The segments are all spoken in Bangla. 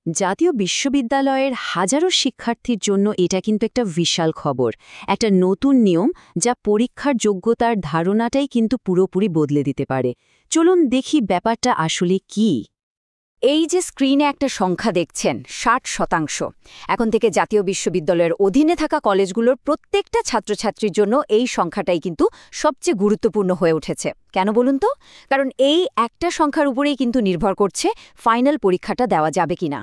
জাতীয় বিশ্ববিদ্যালয়ের হাজারো শিক্ষার্থীর জন্য এটা কিন্তু একটা বিশাল খবর। একটা নতুন নিয়ম যা পরীক্ষার যোগ্যতার ধারণাটাই কিন্তু পুরোপুরি বদলে দিতে পারে। চলুন দেখি ব্যাপারটা আসলে কি। এই যে স্ক্রিনে একটা সংখ্যা দেখছেন ৬০%। এখন থেকে জাতীয় বিশ্ববিদ্যালয়ের অধীনে থাকা কলেজগুলোর প্রত্যেকটা ছাত্রছাত্রীর জন্য এই সংখ্যাটাই কিন্তু সবচেয়ে গুরুত্বপূর্ণ হয়ে উঠেছে। কেন বলুন তো? কারণ এই একটা সংখ্যার উপরেই কিন্তু নির্ভর করছে ফাইনাল পরীক্ষাটা দেওয়া যাবে কিনা।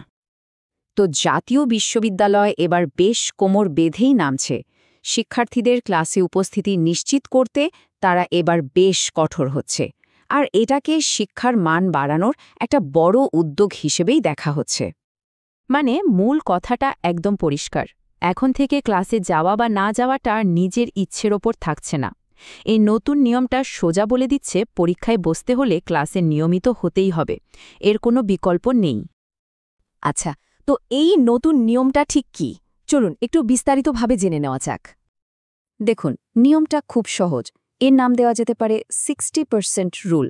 তো জাতীয় বিশ্ববিদ্যালয় এবার বেশ কোমর বেঁধেই নামছে। শিক্ষার্থীদের ক্লাসে উপস্থিতি নিশ্চিত করতে তারা এবার বেশ কঠোর হচ্ছে। আর এটাকে শিক্ষার মান বাড়ানোর একটা বড় উদ্যোগ হিসেবেই দেখা হচ্ছে। মানে মূল কথাটা একদম পরিষ্কার। এখন থেকে ক্লাসে যাওয়া বা না যাওয়াটা নিজের ইচ্ছের ওপর থাকছে না। এই নতুন নিয়মটা সোজা বলে দিচ্ছে পরীক্ষায় বসতে হলে ক্লাসে নিয়মিত হতেই হবে, এর কোনো বিকল্প নেই। আচ্ছা, তো এই নতুন নিয়মটা ঠিক কি? চলুন একটু বিস্তারিতভাবে জেনে নেওয়া যাক। দেখুন, নিয়মটা খুব সহজ। এর নাম দেওয়া যেতে পারে 60% রুল।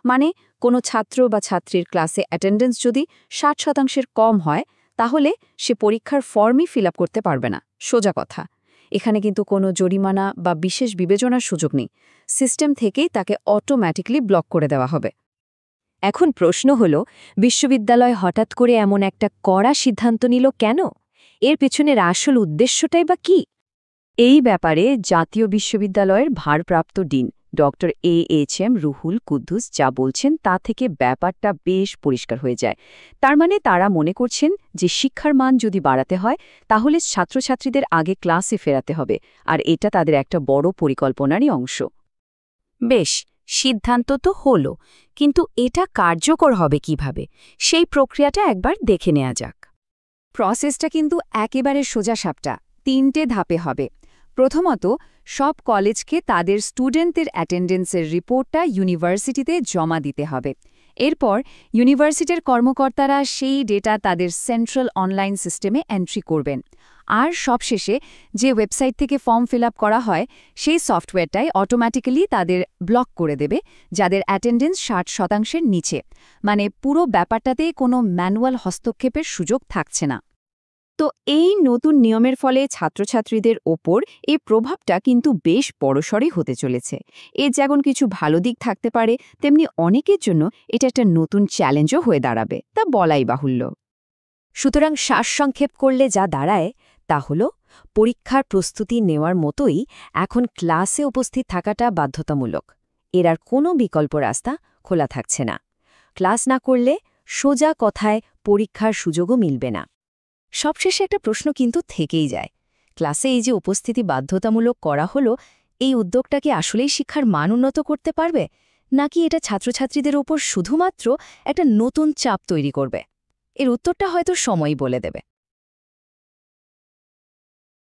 মানে কোনো ছাত্র বা ছাত্রীর ক্লাসে অ্যাটেন্ডেন্স যদি 60% কম হয়, তাহলে সে পরীক্ষার ফর্মই ফিল আপ করতে পারবে না। সোজা কথা। এখানে কিন্তু কোনো জরিমানা বা বিশেষ বিবেচনার সুযোগ নেই। সিস্টেম থেকেই তাকে অটোম্যাটিকলি ব্লক করে দেওয়া হবে। এখন প্রশ্ন হল, বিশ্ববিদ্যালয় হঠাৎ করে এমন একটা কড়া সিদ্ধান্ত নিল কেন? এর পেছনের আসল উদ্দেশ্যটাই বা কি? এই ব্যাপারে জাতীয় বিশ্ববিদ্যালয়ের ভারপ্রাপ্ত ডিন ডক্টর রুহুল কুদ্দুস যা বলছেন তা থেকে ব্যাপারটা বেশ পরিষ্কার হয়ে যায়। তার মানে তারা মনে করছেন যে শিক্ষার মান যদি বাড়াতে হয় তাহলে ছাত্রছাত্রীদের আগে ক্লাসে ফেরাতে হবে, আর এটা তাদের একটা বড় পরিকল্পনারই অংশ। বেশ, সিদ্ধান্ত তো হলো, কিন্তু এটা কার্যকর হবে কিভাবে সেই প্রক্রিয়াটা একবার দেখে নেওয়া যাক। প্রসেসটা কিন্তু একেবারে সোজাসাপটা, 3টে ধাপে হবে। প্রথমত, সব কলেজকে তাদের স্টুডেন্টদের অ্যাটেন্ডেন্সের রিপোর্টটা ইউনিভার্সিটিতে জমা দিতে হবে। এরপর ইউনিভার্সিটির কর্মকর্তারা সেই ডেটা তাদের সেন্ট্রাল অনলাইন সিস্টেমে এন্ট্রি করবেন। আর সবশেষে যে ওয়েবসাইট থেকে ফর্ম ফিল আপ করা হয় সেই সফটওয়্যারটাই অটোম্যাটিক্যালি তাদের ব্লক করে দেবে যাদের অ্যাটেন্ডেন্স 60%-এর নিচে। মানে পুরো ব্যাপারটাতেই কোনো ম্যানুয়াল হস্তক্ষেপের সুযোগ থাকছে না। তো এই নতুন নিয়মের ফলে ছাত্রছাত্রীদের ওপর এই প্রভাবটা কিন্তু বেশ বড়সড়ই হতে চলেছে। এর যেমন কিছু ভালো দিক থাকতে পারে, তেমনি অনেকের জন্য এটা একটা নতুন চ্যালেঞ্জও হয়ে দাঁড়াবে, তা বলাই বাহুল্য। সুতরাং সারসংক্ষেপ করলে যা দাঁড়ায় তা হল, পরীক্ষার প্রস্তুতি নেওয়ার মতোই এখন ক্লাসে উপস্থিত থাকাটা বাধ্যতামূলক। এর আর কোনো বিকল্প রাস্তা খোলা থাকছে না। ক্লাস না করলে সোজা কথায় পরীক্ষার সুযোগও মিলবে না। সবশেষে একটা প্রশ্ন কিন্তু থেকেই যায়, ক্লাসে এই যে উপস্থিতি বাধ্যতামূলক করা হলো, এই উদ্যোগটা কি আসলেই শিক্ষার মান উন্নত করতে পারবে, নাকি এটা ছাত্রছাত্রীদের ওপর শুধুমাত্র একটা নতুন চাপ তৈরি করবে? এর উত্তরটা হয়তো সময়ই বলে দেবে।